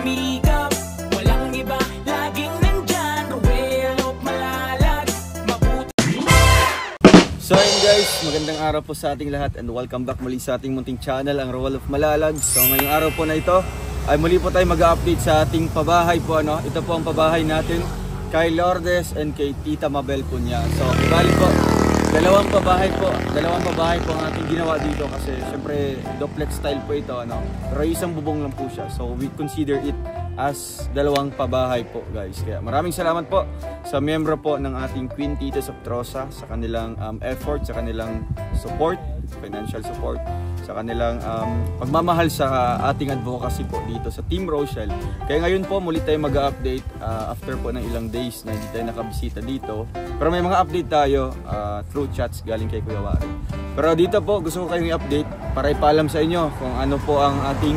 sumikap, walang iba, laging nandyan. Roel of Malalag, mabuti. So ayun guys, magandang araw po sa ating lahat and welcome back muli sa ating munting channel, ang Roel of Malalag. So ngayong araw po na ito ay muli po tayo mag-update sa ating pabahay po. Ito po ang pabahay natin kay Lourdes and kay Tita Mabel po niya. So bali po, dalawang pabahay po ang ating ginawa dito kasi syempre duplex style po ito, pero isang bubong lang po siya. So we consider it as dalawang pabahay po guys. Kaya maraming salamat po sa miyembro po ng ating Queen Titas of Trosa sa kanilang effort, sa kanilang support, financial support, sa kanilang pagmamahal sa ating advocacy po dito sa Team Rochelle. Kaya ngayon po muli tayo mag-update after po ng ilang days na hindi tayo nakabisita dito. Pero may mga update tayo through chats galing kay Kuya Wari. Pero dito po gusto ko kayong i-update para ipaalam sa inyo kung ano po ang ating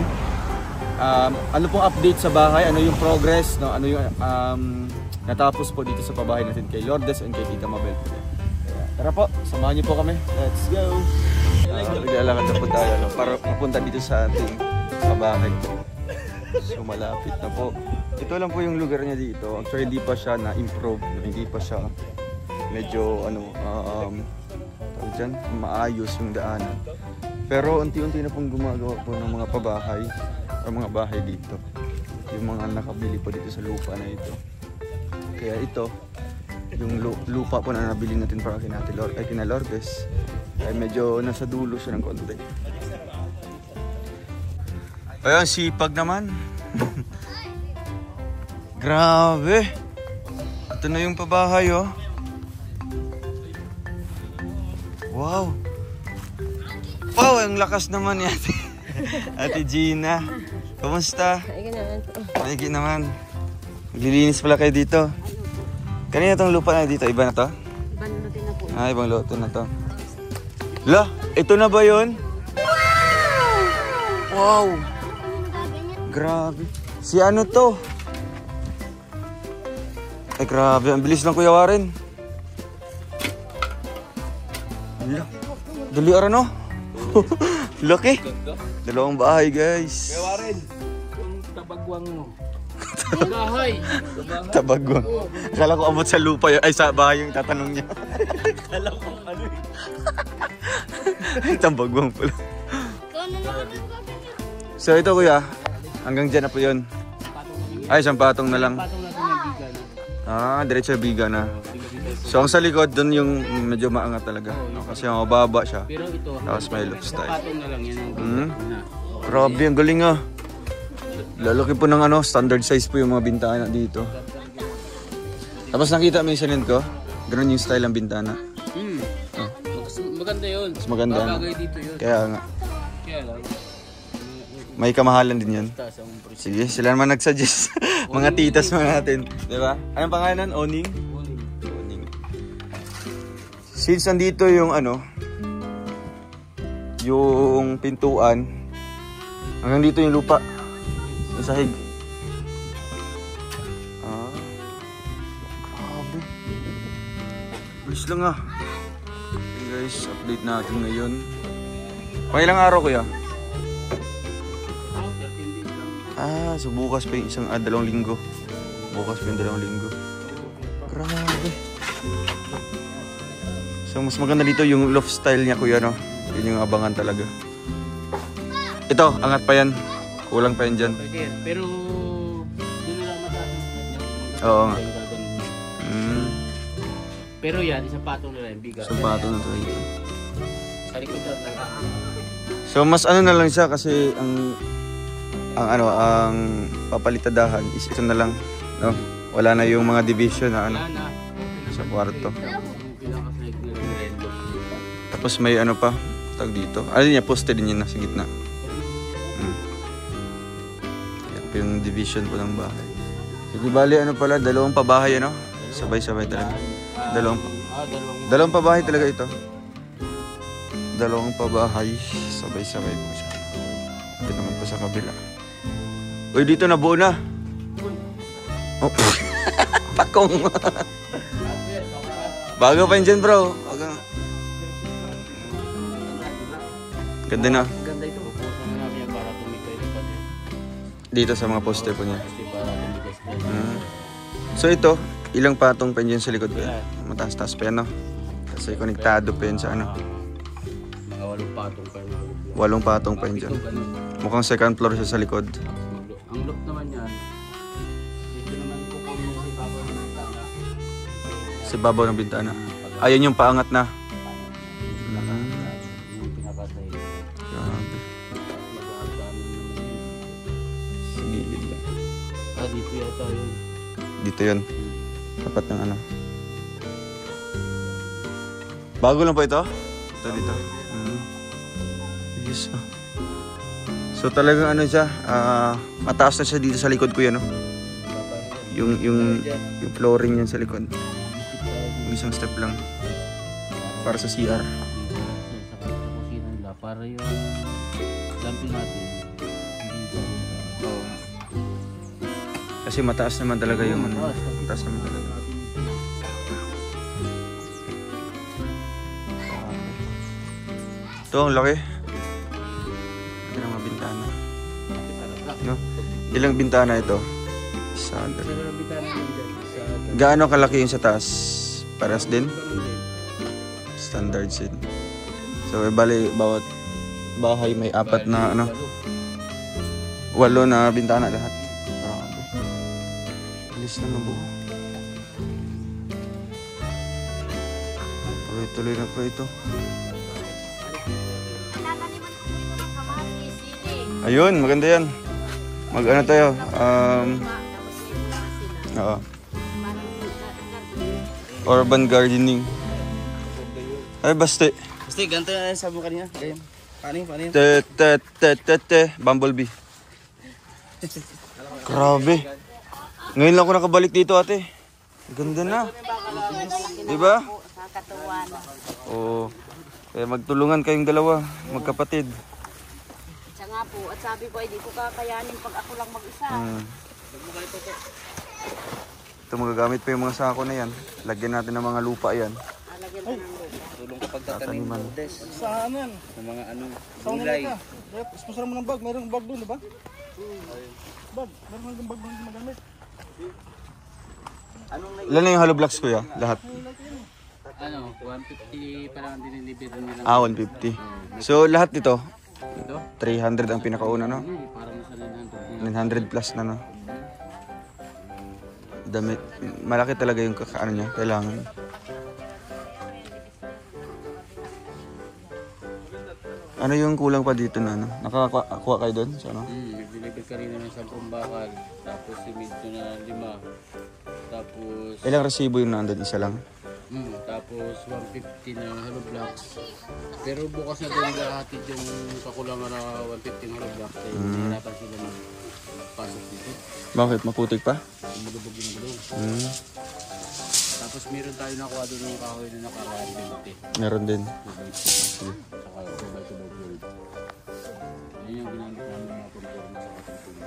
ano pong update sa bahay, ano yung progress, ano yung natapos po dito sa pabahay natin kay Lourdes and kay Tita Mabel. Tara po, samahan niyo po kami. Let's go! Naglalakad na po tayo para mapunta dito sa ating pabahay. So malapit na po. Ito lang po yung lugar niya dito. Actually hindi pa siya na-improve, hindi pa siya medyo maayos yung daanan. Pero unti-unti na pong gumagawa po ng mga pabahay o mga bahay dito. Yung mga nakabili po dito sa lupa na ito. Kaya ito, yung lupa po na nabili natin para kina Lourdes ay medyo nasa dulo siya ng konti. Ayun, sipag naman. Grabe. Ito na yung pabahay, oh. Wow. Wow, ang lakas naman ni Ate Gina. Kumusta? Maigi naman. Maglilinis pala kayo dito. Kanina itong lupa na dito, iba na to? Ibang luto na po. Ibang luto na to. La, ito na ba yun? Wow! Grabe. Si ano to? Ay grabe, ang bilis lang Kuya Warren. La, dali ara no? Laki. Dalawang bahay guys. Kuya Warren, yung tabagwang mo. Bahay. Tabagwang. Akala ko abot sa lupa yun. Ay, sa bahay yung tatanong niya. Akala ko ano Ay, tabagwang pala. So ito kuya, hanggang dyan na po yun. Ay, isang patong na lang. Diretso biga na. So ang sa likod, dun yung medyo maangat talaga. Kasi ang mababa siya. Pero ito, tapos may loop style. patong na lang yan. Grabe, ang galing ah. Lalaki po ng standard size po yung mga bintana dito. Tapos nakita mo yung salin ko? Ganun yung style ng bintana. Maganda yun. Mas maganda. Bagay dito yun. Kaya nga. Kaya lang. May kamahalan din yun. Sige, sila naman nagsuggest. Mga titas mo natin. Diba? Anong pangalan? Oning? Oning. Since nandito yung yung pintuan, hanggang dito yung lupa. Yung sahig. Grabe. Bilis lang ah. Okay guys, update natin ngayon. Pangilang araw kuya? So bukas pa yung isang 2 linggo. Bukas pa yung 2 linggo. Grabe. So mas maganda dito yung loft style niya kuya, no? Yun yung abangan talaga. Ito, angat pa yan. Kulang pa yan dyan. Pero doon lang mataas. Oo nga. Pero yan, isang patong na lang. Biga. Isang patong na ito. Sa likod lang. So mas na lang siya kasi ang papalitadahan is ito na lang, no? Wala na yung mga division na sa kwarto. Tapos may pa tag dito. Niya, poste din yun nasa gitna. Yan po yung division po ng bahay. Sige bali pala, dalawang pabahay sabay-sabay talaga. Dalawang pabahay talaga ito. Dalawang pabahay, sabay-sabay po siya. Ito naman po sa kabila. Uy, dito na buo na. Oh. Pakong. Bago pa yun dyan, bro. Ganda na. Ganda ito. Pupusan na namin para tumipay na pa din. Dito sa mga poster po niya. Kasi para tumigas na. So ito, ilang patong pa yun sa likod ko? Mataas-taas pa yan, no? Kasi konektado pa yun sa ano. Mga 8 patong pa rin. 8 patong pa yun dyan. Ito ganun. Mukhang second floor siya sa likod. Ang look naman yan, dito naman kukunin mo sa ibabaw ng bintana. Sa babaw ng bintana. Ayun yung paangat na. Yung pinapatay. Grabe. Sa gilid lang. Dito yata yun. Dito yun. Tapat ng ano. Bago lang pa ito? Ito dito. Yes, oh. So talagang ano siya, mataas na siya dito sa likod ko yan, no? Yung flooring yan sa likod. Yung isang step lang. Para sa CR. Sa kusina nila, para yung lampin natin. Oo. Kasi mataas naman talaga yung ano. Mataas naman talaga. Ito ang laki. Ito ang mga bintana. No? Ilang bintana ito? Isa. Gaano kalaki yung sa taas? Paras din? Standard sin. So bali bawat bahay may 4 na ano. 8 na bintana lahat. Grabe. Alis na buo. Tuloy-tuloy na po ito. Ayun, maganda yan. Mag-ano tayo? Oo. Urban gardening. Ay, basta. Basta, ganito na sabi mo kanina. Ganyan. Paano yun? Bumblebee. Grabe. Ngayon lang ako nakabalik dito, ate. Ganda na. Diba? Oo. Kaya magtulungan kayong dalawa, magkapatid. Siya nga po, at sabi ko ay di ko kakayanin pag ako lang mag-isa. Ito magagamit pa yung mga sako na yan. Lagyan natin ng mga lupa yan. Alagyan pa ng lupa. Tulong kapag tatanim Tataniman. mo, Des. Sa ano yan? Sa mga ano, Sa unang gulay. ka. Sponsor mo ng bag. Mayroong bag doon, di ba? Bag. Meron hanggang bag doon magamit. Ilan na yung hollow blocks, kuya? Lahat? Ano, 150 pa lang diniliver nila. 150. So lahat dito, Ito? 300 ang pinakauna, no? Parang nasa 900. 900 plus na, no? Damit. Malaki talaga yung ano niya, kailangan. Ano yung kulang pa dito na, ano? Nakakuha kayo doon? So, ano? Nag-deliver ka rin ng 10 bakal. Tapos simento na 5. Tapos, Ilang resibo yung nandun? Isa lang? tapos 150 na hollow blocks. Pero bukas na doon lahatid yung kakulangan na 150 hollow blocks. Kaya hirapan sila pasok dito. Bakit? Maputik pa? Lumulubog yung gulong. Tapos meron tayo nakuha doon ng kahoy na naka-20. Meron din. Saka 2x2 board. Ayun yung ginamit namin ng mga conforme sa katulong.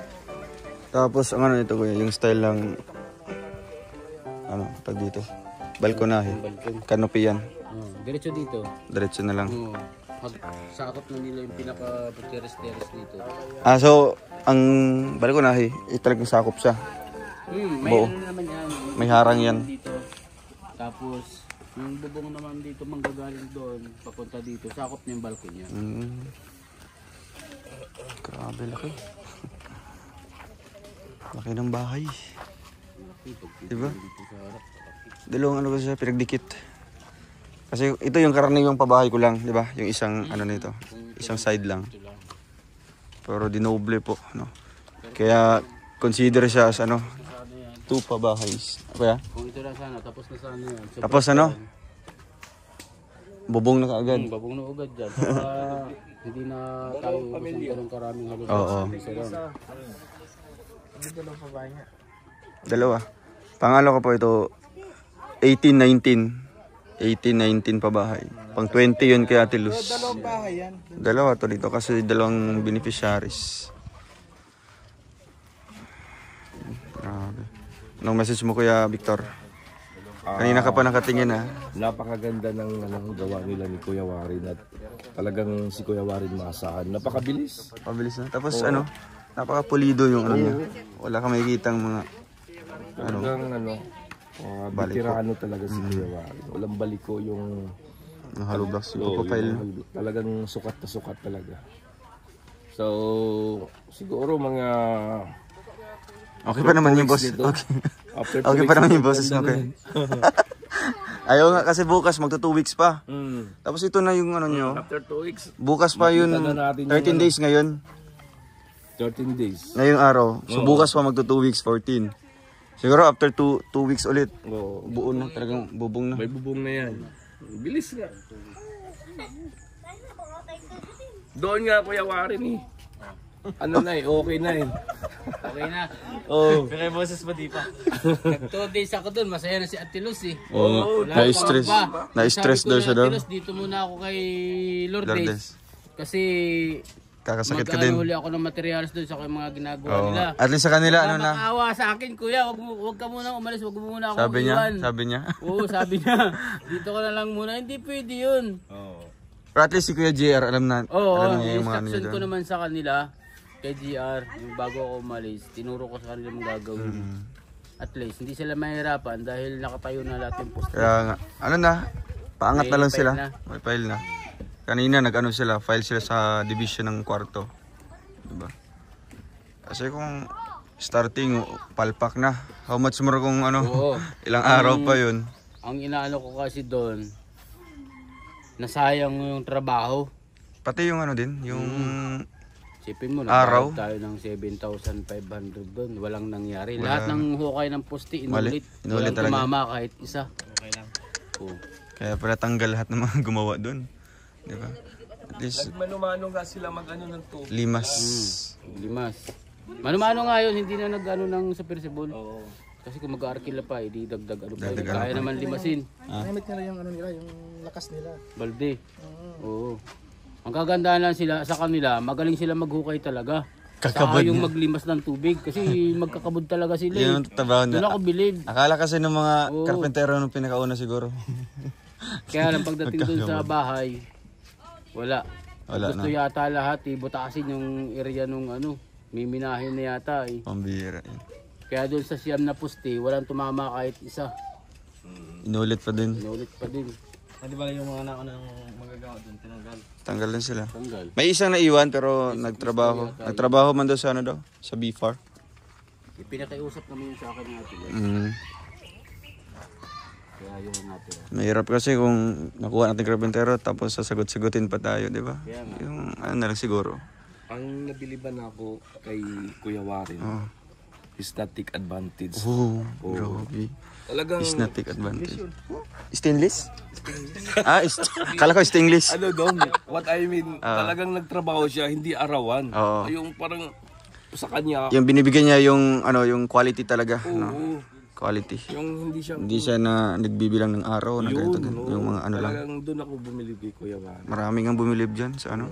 Tapos, ang ano nito, kuya? Yung style lang, ano, tag dito? Balkonahe. Balkon. Canopy yan. Diretso dito. Diretso na lang. Sakop na nila yung pinaka-teres-teres dito. So, ang balkonahe, talagang sakop siya. May Buo. ano naman yan. May harang yan. Dito. Tapos, yung bubong naman dito manggagaling doon, papunta dito. Sakop niya yung balkon niya. Grabe, laki. Laki ng bahay. Diba? Dito sa harap. Dalawang ano ba siya, pinagdikit. Kasi ito yung karaniwang pabahay ko lang, di ba? Yung isang ano nito, isang side lang. Pero dinoble po, no? Kaya consider siya as ano, 2 pabahay. Kaya? Kung ito na sana, tapos na sana yan. So, Tapos ano? Bubong na kaagad. babong na ugad dyan. Saka hindi na tayo ubos ng ganun karaming halos. Oo. Isa lang. Dalawa. Pangalo ko po ito, 18-19 pabahay. Pang 20 yun kay Ate Luz. Dalawang bahay yan. Dalawa to dito kasi dalawang beneficiaries. Grabe. Anong message mo, Kuya Victor? Kanina ka pa nakatingin, ha? Napakaganda ng gawa nila ni Kuya Warin at talagang si Kuya Warin maasahan. Napakabilis. Pabilis na. Tapos ano, Napaka-pulido yung ano niya. Wala ka makikitang mga ano. Talagang veterano talaga si Kuya Wari. Walang baliko yung Hollow blocks yung profile. Talagang sukat na sukat talaga. So, siguro mga Okay pa naman yung boss. Okay. Okay pa naman yung boses mo kay. Ayaw nga kasi bukas magto 2 weeks pa. Tapos ito na yung ano nyo. after 2 weeks, Bukas pa yun. 13 days ngayon. 13 days. Ngayong araw. So bukas pa magto 2 weeks, 14. Siguro after 2 weeks ulit. Buo na, talagang bubong na. May bubong na yan. Bilis nga. Doon nga Kuya Wari ni. Ano na okay na Okay na. Oh. Pero boses pa di pa. Nag-2 days ako doon, masaya na si Ate Luz eh. Na-stress. Na-stress daw siya daw. Ate Luz, dito muna ako kay Lourdes. Lourdes. Kasi Kakasakit ka din. mag-huli ako ng materials doon sa mga ginagawa nila. At least sa kanila ano na. Makaawa sa akin, kuya, wag ka muna umalis, wag mo muna ako Sabi niya. Oo, sabi niya. Dito ka na lang muna, hindi pwede yun. Pero at least si Kuya JR alam na. Oo, alam niya yung mga ano niya instruction ko doon. naman sa kanila, kay GR, yung bago ako umalis, tinuro ko sa kanila mga gagawin. At least, hindi sila mahirapan dahil nakatayo na lahat yung poster. Kaya nga, ano na, paangat na lang May sila. file na. May file na. Kanina nag-ano sila, file sila sa division ng kwarto. Diba? Kasi kung starting, palpak na. How much more kung ano, Oo. ilang araw pa yun. Ang inaano ko kasi doon, nasayang yung trabaho. Pati yung ano din, yung Sipin mo, Araw? nagbayad tayo ng 7,500 doon. Walang nangyari. Lahat ng hukay ng poste, Mali. inulit. Inulit Walang talaga. tumama kahit isa. Okay lang. Oo. kaya pala tanggal lahat ng mga gumawa doon. Diba? At least, Manumano nga sila mag-ano ng 2. limas. Limas. Mano-mano nga yun, hindi na nag-ano ng submersible. Kasi kung mag-arkila pa, di dagdag ano pa yun. Dagdag ano Kaya pa. naman limasin. Namit nila yung ano nila, yung lakas nila. Balde. Oo. Ang kagandahan lang sila sa kanila, magaling sila maghukay talaga. Kakabad Saka yung niya. maglimas ng tubig. Kasi magkakabod talaga sila. Yun ang trabaho Doon na. ako bilib. Akala kasi ng mga Oo. karpentero nung pinakauna siguro. Kaya lang pagdating doon sa bahay, wala. Wala Gusto na. yata lahat ibutasin yung area nung ano, miminahin na yata eh. Pambira. Yun. Kaya doon sa siyam na puste, walang tumama kahit isa. Inulit pa din. Inulit pa din. Di ba yung mga naunang magagawa doon, tinanggal. Tanggal din sila. Tanggal. May isang naiwan pero nagtrabaho. Nagtrabaho man daw sa ano daw? Sa BFAR. Ipinakiusap naman yun sa akin natin. Mm. Kaya yun natin. Mahirap kasi kung nakuha natin karpentero tapos sasagot-sagutin pa tayo, di ba? Kaya nga. Yung ano na lang siguro. Ang nabiliban ako kay Kuya Wari, Oh. static advantage. Oh, grabe. Talagang Is not take advantage. Stainless? Kala ko stainless. ano dong, what I mean, talagang nagtrabaho siya, hindi arawan. Oo. Yung parang sa kanya, Yung binibigyan niya yung ano, yung quality talaga, no? oo, Quality. yung hindi siya, Hindi siya na nagbibilang ng araw na ganito, ganito. oo. Yung mga ano lang. Talagang doon ako bumili kay Kuya Wari. Maraming ang bumilib dyan sa ano.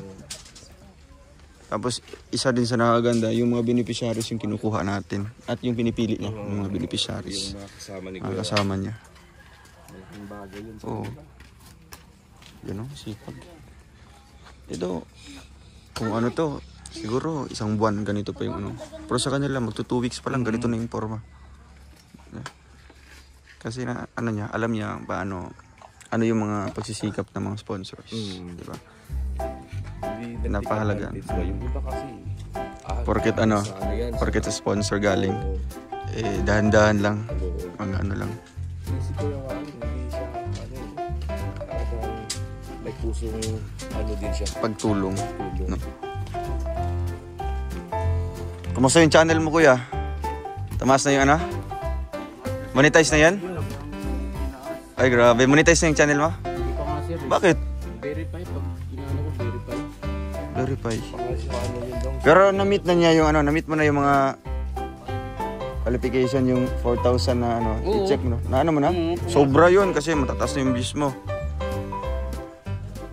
Tapos isa din sa nakaganda, yung mga beneficiaries yung kinukuha natin. At yung pinipili niya, yung mga beneficiaries. Mga kasama ni Ang Kuya kasama niya. Malaking bagay yun sa Oo. Yun o, sipag. Ito, kung ano to, siguro isang buwan ganito pa yung ano. Pero sa kanila, magto 2 weeks pa lang, ganito na yung forma. Kasi na, ano niya, alam niya paano, ano yung mga pagsisikap ng mga sponsors. Diba? Hindi Napahalaga. advantage ba? Yung iba kasi, Porket ano, sana yan, porket sa sponsor galing, eh dahan-dahan lang, mga ano lang. si Kuya Wari, hindi siya, parang may pusong, din siya, Pagtulong. tulong. No. Kumusta yung channel mo, kuya? Tamas na yung ano? Monetize na yan? Ay, grabe. Monetize na yung channel mo? Hindi pa nga sir. Bakit? Verify pag ginano ko, verify. Verify. Kasi ano yun dong, Pero na-meet na niya yung ano, na-meet mo na yung mga qualification, yung 4,000 na ano, Oo. i-check mo. Na ano mo na? Sobra yun kasi matataas na yung views mo.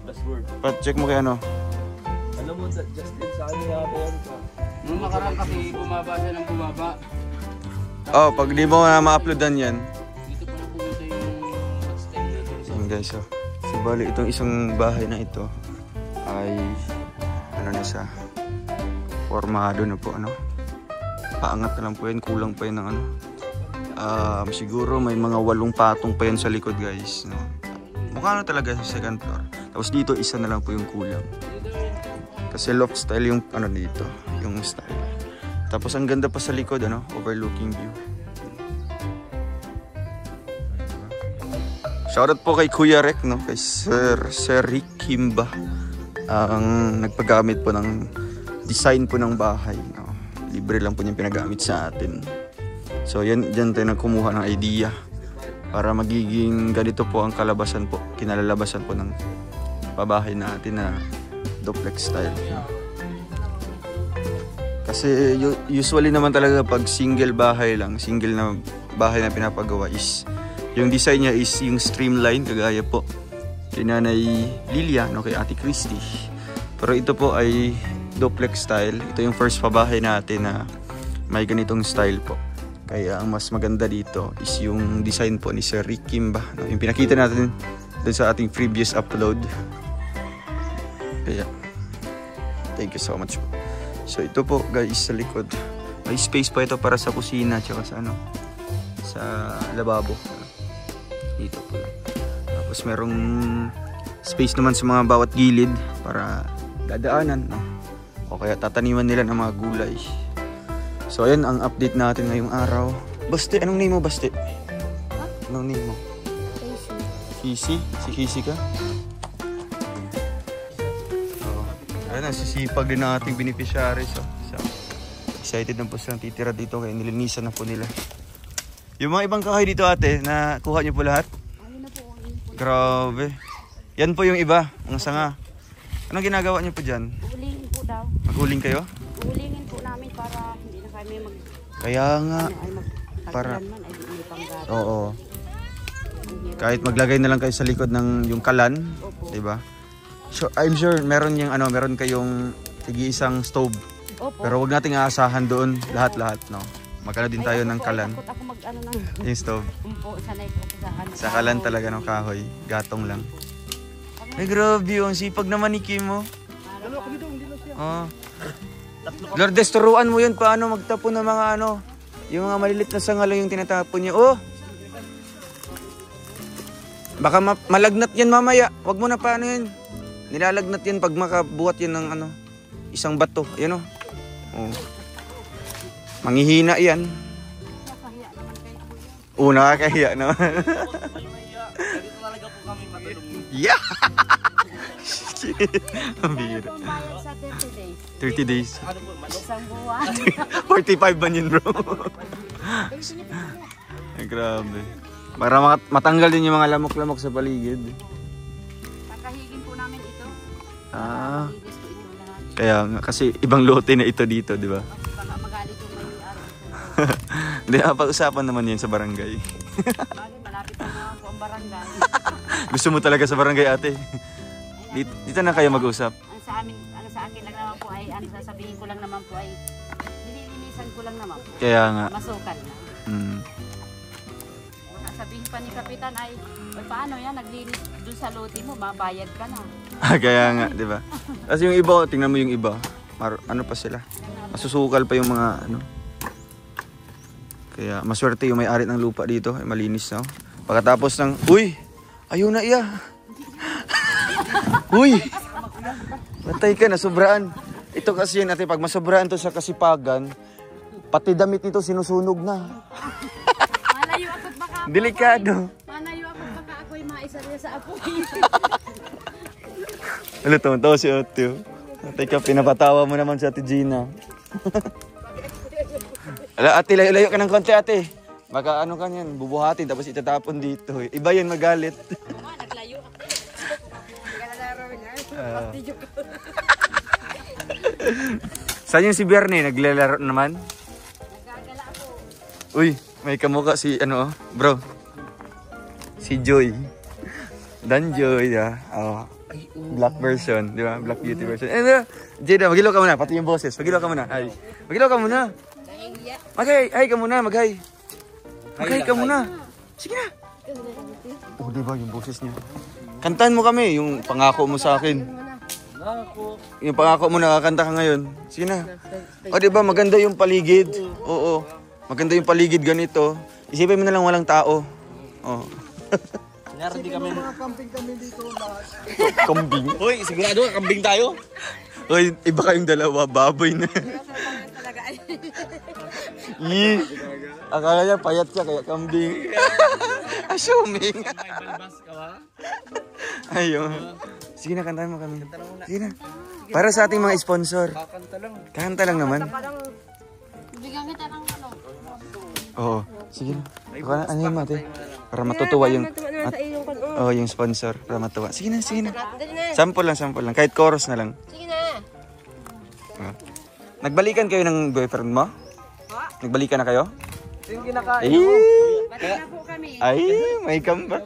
password. Check mo kay ano. Alam mo, Justin, sa akin yata yan ka. Nung nakaraan kasi bumaba siya ng bumaba. Oh, pag di mo na ma-uploadan yan. Dito pa na pumunta yung hotstyle na doon sa Yan guys, oh. So, bali, itong isang bahay na ito ay ano na siya, Formado na po, ano. Paangat na lang po yan, kulang pa yan ng ano. Siguro may mga 8 patong pa yan sa likod, guys, no. Mukha na talaga sa second floor. Tapos dito isa na lang po yung kulang. Kasi loft style yung ano dito, yung style. Tapos ang ganda pa sa likod, ano, overlooking view. Shoutout po kay Kuya Rek, no, kay Sir Rick Kimba, ang nagpagamit po ng design po ng bahay, no. Libre lang po niyang pinagamit sa atin. So yan, dyan tayo nagkumuha ng idea para magiging ganito po ang kalabasan po, kinalalabasan po ng pabahay natin na duplex style. Kasi usually naman talaga pag single bahay lang, single na bahay na pinapagawa is yung design niya is yung streamline, kagaya po kay Nanay Lilia, no, kay Ate Christy. Pero ito po ay duplex style. Ito yung first pabahay natin na may ganitong style po. Kaya ang mas maganda dito is yung design po ni Sir Rick Kimba, no, yung pinakita natin dun sa ating previous upload. Kaya thank you so much po. So ito po guys sa likod, may space pa ito para sa kusina tsaka sa ano, sa lababo. Dito po lang. Tapos merong space naman sa mga bawat gilid para dadaanan, no? O kaya tataniman nila ng mga gulay. So ayan ang update natin ngayong araw. Baste, anong name mo, Baste? Anong name mo? Kisi? Si Kisi ka? Ayan, nasisipag din ng ating beneficiary. So excited na po silang titira dito kaya nilinisan na po nila. Yung mga ibang kahoy dito ate, na kuha niyo po lahat? Ayun na po. Ayun po. Grabe. Yan po yung iba, mga sanga. Anong ginagawa niyo po dyan? Ulingin po daw. Mag-uling kayo? Ulingin po namin para hindi na kami Kaya nga. Para- man ay hindi panggat. Oo. Kahit maglagay na lang kayo sa likod ng yung kalan, Opo. 'di ba? So I'm sure meron yung ano, meron kayong tig-isang stove. Opo. Pero wag nating aasahan doon lahat-lahat, no. Magkano din tayo ng kalan. Takot ako mag-ano ng Yung stove. umpo. Sanay po ako sa ano. Sa kalan talaga ng kahoy, gatong lang. Ay grabe, ang sipag naman ni Kim mo. Oh. Lourdes, turuan mo yun paano magtapon ng mga ano, yung mga malilit na sangalo yung tinatapon niya. Oh! Baka malagnat yan mamaya. Wag mo na paano yan. Nilalagnat yan pag makabuhat yan ng ano, isang bato. Ayan oh. Oh. Manghihina yan. Nakakahiya naman. Yeah! Ang bihira. Ang bayad sa 30 days. 30 days. Isang buwan. 45 man yun, bro. Ay, grabe. Para matanggal din yung mga lamok-lamok sa paligid. Kakahigin po namin ito. Ah, Linis po ito lahat. kaya nga. Kasi ibang lote na ito dito, di ba? Baka magalit yung may araw. Hindi, pag-usapan naman yan sa barangay. Bali, malapit na naman po ang barangay. Gusto mo talaga sa barangay, ate? Dito na kayo mag-usap. Ang sa amin, ano sa akin lang naman po ay, ano sasabihin ko lang naman po ay, nililinisan ko lang naman po. Kaya nga. Masukal na. Sabihin pa ni Kapitan ay, paano yan, naglinis dun sa lote mo, mabayad ka na. Kaya nga, di ba? Kasi yung iba, tingnan mo yung iba. Ano pa sila? Masusukal pa yung mga ano. Kaya maswerte yung may-ari ng lupa dito, ay malinis na. Pagkatapos ng, uy, ayun na iya. Uy, patay ka na, sobraan. Ito kasi yun, ate, pag masobraan to sa kasipagan, pati damit nito sinusunog na. Malayo ako't baka ako. Delikado. Malayo ako't baka ako'y maisarya sa apoy. Ano, tumatawa si ate. Teka, pinapatawa mo naman si ate Gina. Ala, ate, layo ka ng konti, ate. Baka ano ka yan, bubuhatin tapos itatapon dito. Iba yan magalit. Naglayo ako. Saan yung si Bernie? Naglalaro naman? Nagagala ako. Uy, may kamukha si ano, bro. Si Joy. Dan Joy, oh. Black version, di ba? Black beauty version. Jada, magilo ka muna, pati yung boses. Magilo ka muna. Ay. Magilo ka muna. Mag-hi ka muna, mag-hi. Mag-hi ka muna. Sige na. Oh, di ba yung boses niya? Kantahan mo kami, yung pangako mo sa akin. Yung pangako mo nakakanta ka ngayon. Sige na. O diba maganda yung paligid. Oo. Maganda yung paligid ganito. Isipin mo na lang walang tao. Oo. Di kami mga camping kami dito lahat. Kambing. Hoy, sigurado ka kambing tayo? Hoy, iba kayong dalawa. Baboy na. Yee. Akala niya payat siya kaya kambing. Assuming. May balbas ka ba? Ayun. Sige na, kantahan mo kami. Sige na. Para sa ating mga sponsor. Kakanta lang naman. Bigyan kita ng ano. Oo. Sige na. Ano yun, mate? Para matutuwa yung... yung sponsor. Para matuwa. Sige na, sige na. Sample lang. Kahit chorus na lang. Sige na. Nagbalikan kayo ng boyfriend mo? Nagbalikan na kayo? Yung kinakain. Bati na po kami. Ay, may comeback.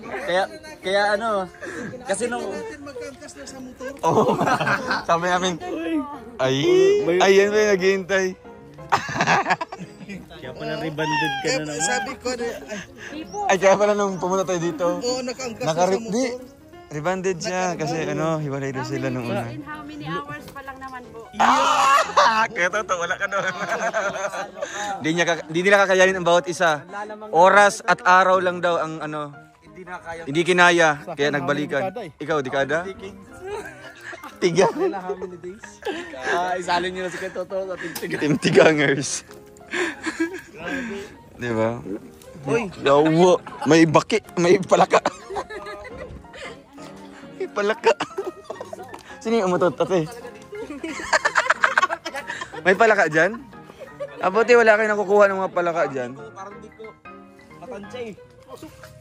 Kaya ano, kasi nung... Magkangkas na sa motor. Oo. Sabi namin, ayan ba yung naghihintay? Kaya pala rebanded ka na naman. Sabi ko, Ay, kaya pala nung pumunta tayo dito, oo, nakangkas na sa motor. rebanded siya kasi hiwalay daw sila nung una. In how many hours pa lang naman po? Kaya totoo, wala ka doon. Hindi nila kakayanin ang bawat isa. Oras at araw lang daw ang hindi kinaya, kaya nagbalikan. Ikaw, dekada? Tiga. Isalin nyo na si Ketoto sa tigtigan. Team Tigangers. Di ba? Uy! Yawa! May baki! May palaka! May palaka! Sino yung umutot, ate? May palaka dyan? Abuti wala kayo nakukuha ng mga palaka dyan. Parang di ko matansya eh.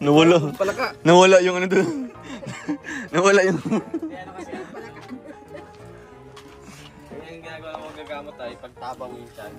Nawala. Palaka. Nawala yung ano doon. Nawala yung... Kaya yung ginagawa mo gagamot ay pagtabang yung chan.